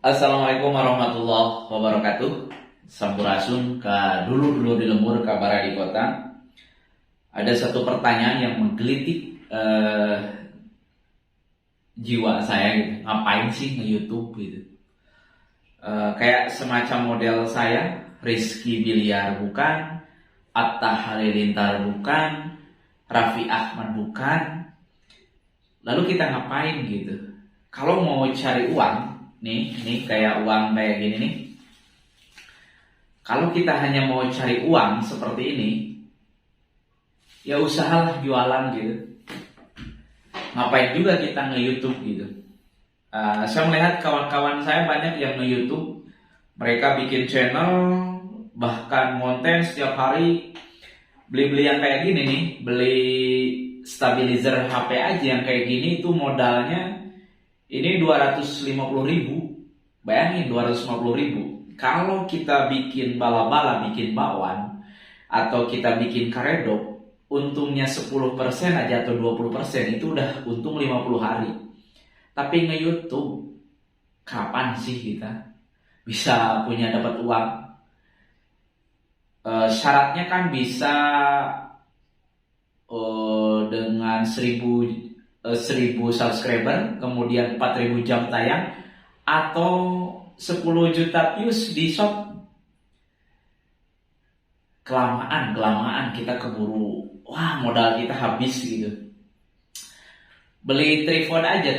Assalamualaikum warahmatullahi wabarakatuh. Sampurasun ka dulu di lembur kabar di kota. Ada satu pertanyaan yang menggelitik jiwa saya gitu. Ngapain sih nge-YouTube gitu? Kayak semacam model saya, Rizky Biliar bukan, Atta Halilintar bukan, Raffi Ahmad bukan. Lalu kita ngapain gitu? Kalau mau cari uang, nih kayak uang kayak gini nih. Kalau kita hanya mau cari uang seperti ini, ya usahalah jualan gitu. Ngapain juga kita nge-YouTube gitu. Saya melihat kawan-kawan saya banyak yang nge-YouTube. Mereka bikin channel, bahkan konten setiap hari. Beli-beli yang kayak gini nih, beli stabilizer HP aja yang kayak gini itu modalnya ini 250.000. Bayangin 250.000. Kalau kita bikin bala-bala, bikin bakwan, atau kita bikin karedok, untungnya 10% aja atau 20% itu udah untung 50 hari. Tapi nge-YouTube, kapan sih kita bisa punya dapat uang? Syaratnya kan bisa dengan 1000 subscriber, kemudian 4000 jam tayang, atau 10 juta views di shop. Kelamaan kita keburu, wah modal kita habis gitu. Beli tripod aja,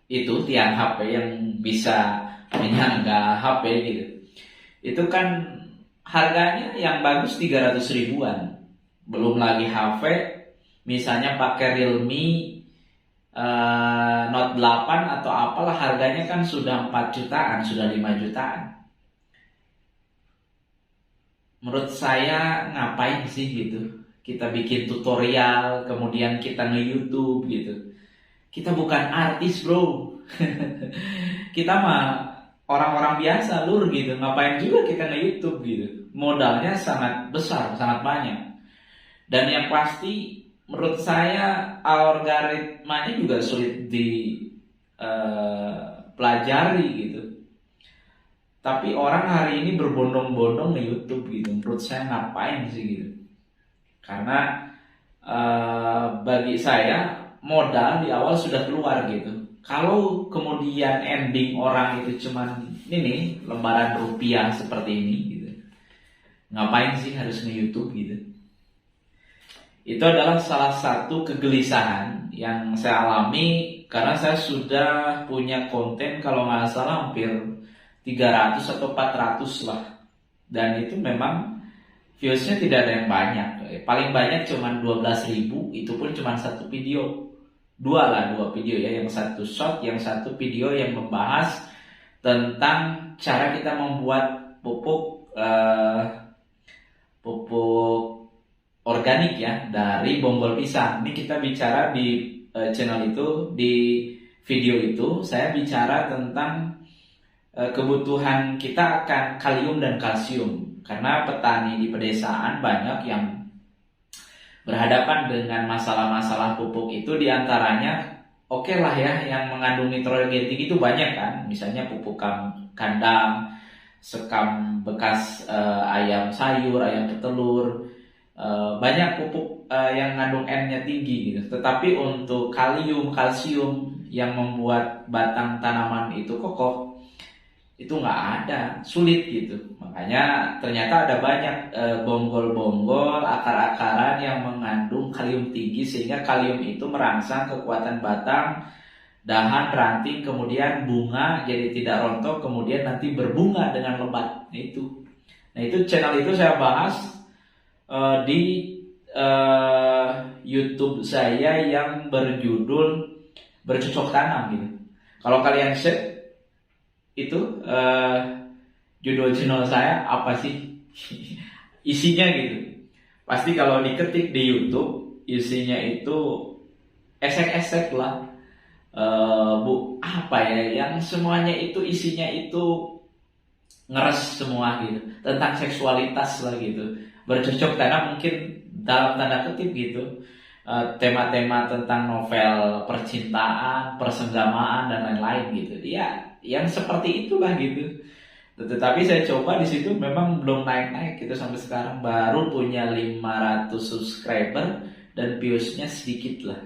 itu tiang HP yang bisa menyangga HP gitu. Itu kan harganya yang bagus 300 ribuan. Belum lagi HP, misalnya pakai Realme Note 8 atau apalah, harganya kan sudah 4 jutaan, sudah 5 jutaan. Menurut saya ngapain sih gitu? Kita bikin tutorial, kemudian kita nge-YouTube gitu. Kita bukan artis bro. Kita mah orang-orang biasa lur gitu. Ngapain juga kita nge-YouTube gitu? Modalnya sangat besar, sangat banyak. Dan yang pasti menurut saya algoritmanya juga sulit dipelajari gitu. Tapi orang hari ini berbondong-bondong di YouTube gitu. Menurut saya ngapain sih gitu? Karena bagi saya modal di awal sudah keluar gitu. Kalau kemudian ending orang itu cuman ini lembaran rupiah seperti ini gitu, ngapain sih harus nge-YouTube gitu? Itu adalah salah satu kegelisahan yang saya alami karena saya sudah punya konten kalau nggak salah hampir 300 atau 400 lah. Dan itu memang viewsnya tidak ada yang banyak. Paling banyak cuma 12.000, itu pun cuma satu video. Dua video ya, yang satu short, yang satu video yang membahas tentang cara kita membuat pupuk organik ya dari bonggol pisang. Ini kita bicara di channel itu, di video itu saya bicara tentang kebutuhan kita akan kalium dan kalsium. Karena petani di pedesaan banyak yang berhadapan dengan masalah-masalah pupuk itu, diantaranya oke lah ya, yang mengandung nitrogen tinggi itu banyak kan. Misalnya pupuk kandang, sekam bekas ayam sayur, ayam petelur, banyak pupuk yang mengandung N-nya tinggi gitu. Tetapi untuk kalium, kalsium yang membuat batang tanaman itu kokoh, itu nggak ada, sulit gitu. Makanya ternyata ada banyak bonggol-bonggol, akar-akaran yang mengandung kalium tinggi, sehingga kalium itu merangsang kekuatan batang, dahan, ranting, kemudian bunga jadi tidak rontok, kemudian nanti berbunga dengan lebat. Nah itu channel itu saya bahas di YouTube saya yang berjudul bercocok tanam gitu. Kalau kalian cek itu judul channel saya apa sih isinya gitu, pasti kalau diketik di YouTube isinya itu esek-esek lah, apa ya, yang semuanya itu isinya itu ngeres semua gitu, tentang seksualitas lah gitu. Bercocok tanam mungkin dalam tanda kutip gitu. tema-tema tentang novel percintaan, persenggamaan dan lain-lain gitu. Ya, yang seperti itulah gitu. Tetapi saya coba di situ memang belum naik-naik gitu sampai sekarang, baru punya 500 subscriber dan viewsnya sedikit lah.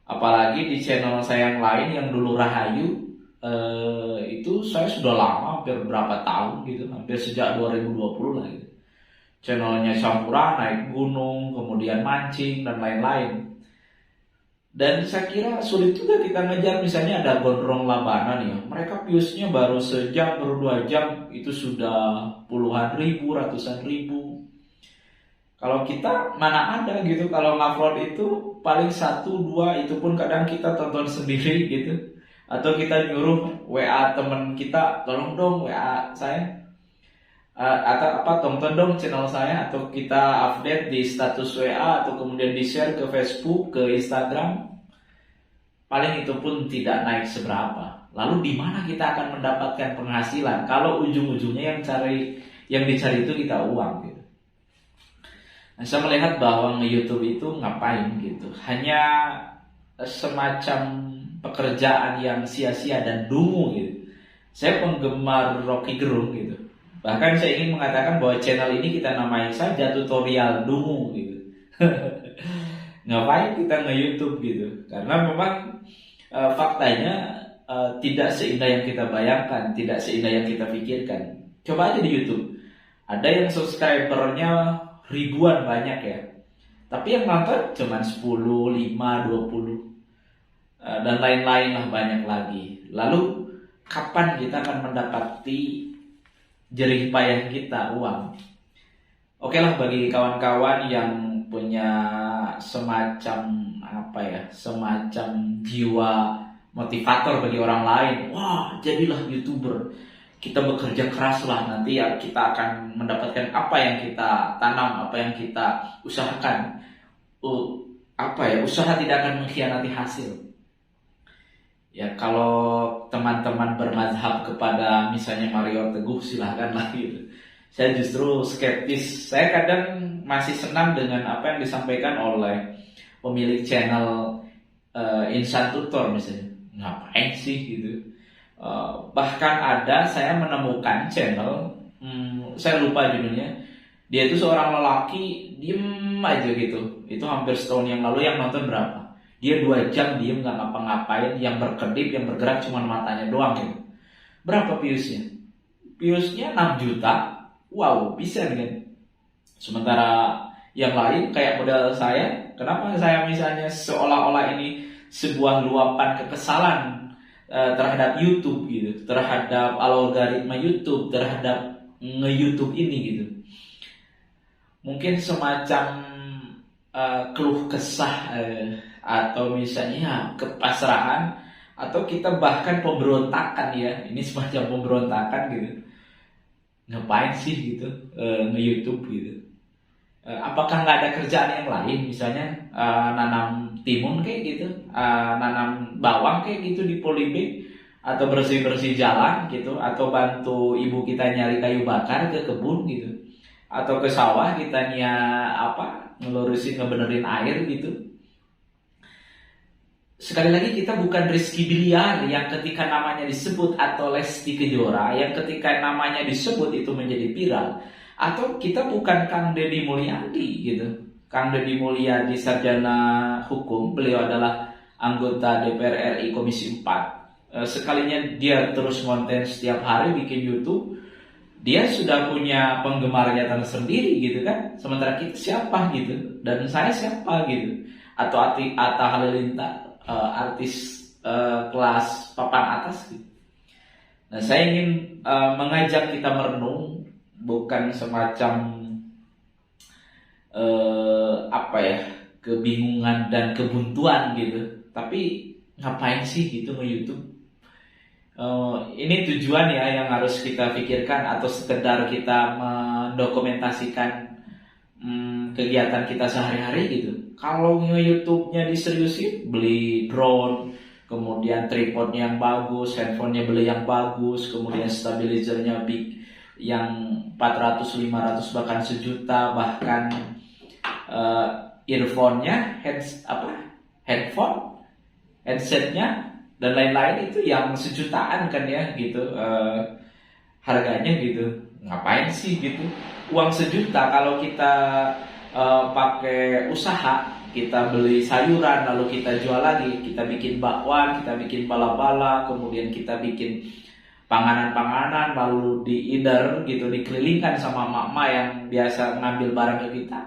Apalagi di channel saya yang lain yang dulu Rahayu, itu saya sudah lama, hampir berapa tahun gitu, hampir sejak 2020 lah gitu. Channelnya Sampurna, naik gunung, kemudian mancing dan lain-lain. Dan saya kira sulit juga kita ngejar, misalnya ada Gondrong Labana nih ya. Mereka viewsnya baru sejam, baru 2 jam, itu sudah puluhan ribu, ratusan ribu. Kalau kita mana ada gitu, kalau ngupload itu paling 1-2, itu pun kadang kita tonton sendiri gitu. Atau kita nyuruh WA temen kita, tolong dong WA saya. Atau apa, tonton dong channel saya, atau kita update di status WA, atau kemudian di share ke Facebook, ke Instagram. Paling itu pun tidak naik seberapa. Lalu di mana kita akan mendapatkan penghasilan kalau ujung-ujungnya yang dicari itu kita uang gitu. Nah, saya melihat bahwa nge-YouTube itu ngapain gitu, hanya semacam pekerjaan yang sia-sia dan dungu gitu. Saya penggemar Rocky Gerung gitu. Bahkan saya ingin mengatakan bahwa channel ini kita namai saja tutorial dungu gitu. Ngapain kita nge-YouTube gitu? Karena memang faktanya tidak seindah yang kita bayangkan, tidak seindah yang kita pikirkan. Coba aja di YouTube, ada yang subscribernya ribuan banyak ya, tapi yang nonton cuma 10, 5, 20 dan lain-lain lah, banyak lagi. Lalu kapan kita akan mendapati jerih payah kita uang? Oke lah, bagi kawan-kawan yang punya semacam apa ya, semacam jiwa motivator bagi orang lain, wah jadilah YouTuber, kita bekerja keras lah, nanti ya kita akan mendapatkan apa yang kita tanam, apa yang kita usahakan. Usaha tidak akan mengkhianati hasil. Ya, kalau teman-teman bermazhab kepada misalnya Mario Teguh, silahkan lah gitu. Saya justru skeptis. Saya kadang masih senang dengan apa yang disampaikan oleh pemilik channel Insan Tutor misalnya. Ngapain sih gitu. Bahkan ada, saya menemukan channel, saya lupa judulnya. Dia itu seorang lelaki, diem aja gitu. Itu hampir setahun yang lalu, yang nonton berapa? Dia 2 jam diem gak ngapa-ngapain, yang berkedip, yang bergerak cuma matanya doang gitu. Berapa viewsnya? Viewsnya 6 juta. Wow, bisa kan? Sementara yang lain kayak modal saya, kenapa saya misalnya seolah-olah ini sebuah luapan kekesalan terhadap YouTube gitu, terhadap algoritma YouTube, terhadap nge-YouTube ini gitu. Mungkin semacam keluh kesah, atau misalnya kepasrahan, atau kita bahkan pemberontakan ya. Ini semacam pemberontakan gitu. Ngapain sih gitu nge-YouTube gitu. Apakah nggak ada kerjaan yang lain, misalnya nanam timun kayak gitu, nanam bawang kayak gitu di Polybag, atau bersih-bersih jalan gitu, atau bantu ibu kita nyari kayu bakar ke kebun gitu, atau ke sawah kitanya ngelurusin, ngebenerin air gitu. Sekali lagi, kita bukan Rizky Bilyar yang ketika namanya disebut, atau Lesti Kejora yang ketika namanya disebut itu menjadi viral. Atau kita bukan Kang Deddy Mulyadi gitu. Kang Deddy Mulyadi sarjana hukum, beliau adalah anggota DPR RI Komisi 4. Sekalinya dia terus konten setiap hari bikin YouTube, dia sudah punya penggemarnya tersendiri gitu kan. Sementara kita siapa gitu, dan saya siapa gitu. Atau Atta Halilintar, artis kelas papan atas gitu. Nah, saya ingin mengajak kita merenung, bukan semacam kebingungan dan kebuntuan gitu, tapi ngapain sih gitu nge-YouTube. Ini tujuan ya yang harus kita pikirkan, atau sekedar kita mendokumentasikan kegiatan kita sehari-hari gitu. Kalau nge-YouTube-nya diseriusin, beli drone, kemudian tripodnya yang bagus, handphonenya beli yang bagus, kemudian stabilizernya big yang 400, 500 bahkan 1 juta, bahkan earphone-nya, headphone, headsetnya dan lain-lain itu yang sejutaan kan ya gitu harganya gitu. Ngapain sih gitu uang sejuta kalau kita pakai usaha, kita beli sayuran lalu kita jual lagi, kita bikin bakwan, kita bikin bala-bala, kemudian kita bikin panganan-panganan lalu di-order gitu, dikelilingkan sama emak-emak yang biasa ngambil barang ke kita.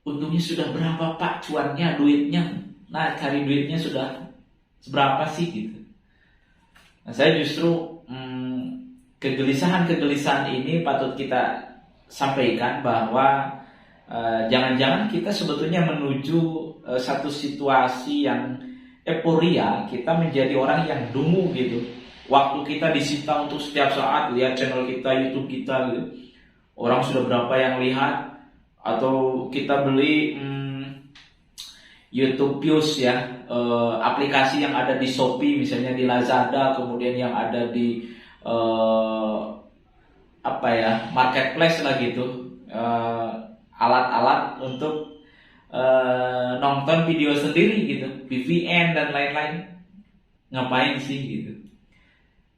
Untungnya sudah berapa Pak cuannya, duitnya? Nah, cari duitnya sudah seberapa sih gitu. Nah, saya justru kegelisahan-kegelisahan ini patut kita sampaikan bahwa jangan-jangan kita sebetulnya menuju satu situasi yang euforia, kita menjadi orang yang dungu gitu. Waktu kita disita untuk setiap saat lihat channel kita, YouTube kita gitu. Orang sudah berapa yang lihat, atau kita beli YouTube Views ya, aplikasi yang ada di Shopee misalnya, di Lazada, kemudian yang ada di marketplace lah gitu, alat-alat untuk nonton video sendiri gitu, VPN dan lain-lain. Ngapain sih gitu?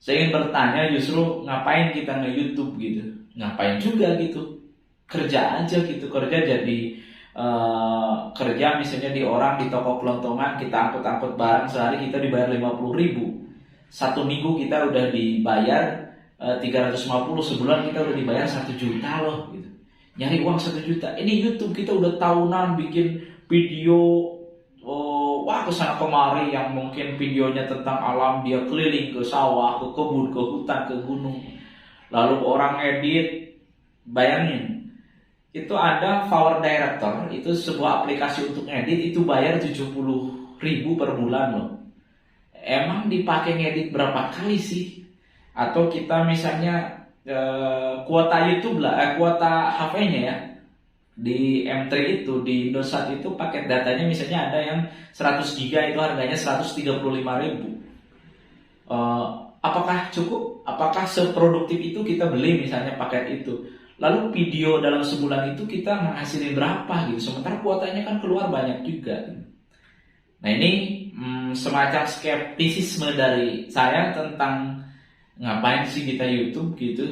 Saya ingin bertanya justru ngapain kita nge-YouTube gitu? Ngapain juga gitu? Kerja aja gitu, kerja jadi kerja misalnya di orang di toko kelontongan, kita angkut-angkut barang sehari kita dibayar 50.000. Satu minggu kita udah dibayar 350, sebulan kita udah dibayar 1 juta loh gitu. Nyari uang 1 juta. Ini YouTube kita udah tahunan bikin video kesana kemari yang mungkin videonya tentang alam, dia keliling ke sawah, ke kebun, ke hutan, ke gunung. Lalu orang edit, bayangin, itu ada Power Director, itu sebuah aplikasi untuk edit, itu bayar 70.000 per bulan loh. Emang dipakai ngedit berapa kali sih? Atau kita misalnya kuota YouTube lah, kuota HP-nya ya, di M3 itu, di Indosat itu paket datanya misalnya ada yang 100 GB itu harganya 135.000. Apakah cukup? Apakah seproduktif itu kita beli misalnya paket itu? Lalu video dalam sebulan itu kita menghasilkan berapa gitu? Sementara kuotanya kan keluar banyak juga. Nah ini semacam skeptisisme dari saya tentang ngapain sih kita YouTube gitu.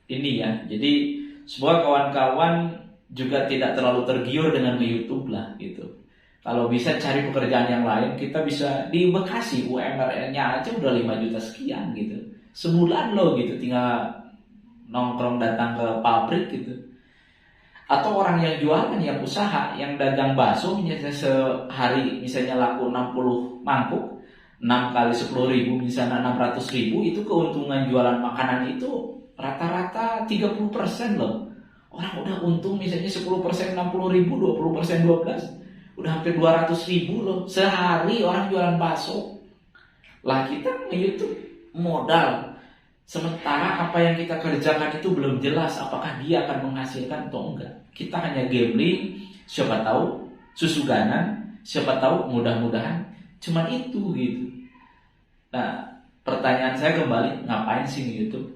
Ini ya, jadi sebuah kawan-kawan juga tidak terlalu tergiur dengan YouTube lah gitu. Kalau bisa cari pekerjaan yang lain, kita bisa di Bekasi UMR-nya aja udah 5 juta sekian gitu. Sebulan loh gitu, tinggal nongkrong datang ke pabrik gitu. Atau orang yang jualan, yang usaha, yang dagang bakso misalnya sehari misalnya laku 60 mangkuk, 6 kali 10.000 misalnya 600.000, itu keuntungan jualan makanan itu rata-rata 30% loh. Orang udah untung misalnya 10% 60.000, 20% 12, udah hampir 200.000 loh sehari orang jualan bakso. Lah kita nge-YouTube modal, sementara apa yang kita kerjakan itu belum jelas apakah dia akan menghasilkan atau enggak. Kita hanya gambling, siapa tahu susuganan, siapa tahu mudah-mudahan cuman itu gitu. Nah pertanyaan saya kembali, ngapain sih nge-YouTube?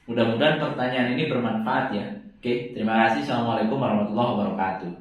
Mudah-mudahan pertanyaan ini bermanfaat ya. Oke, terima kasih. Assalamualaikum warahmatullahi wabarakatuh.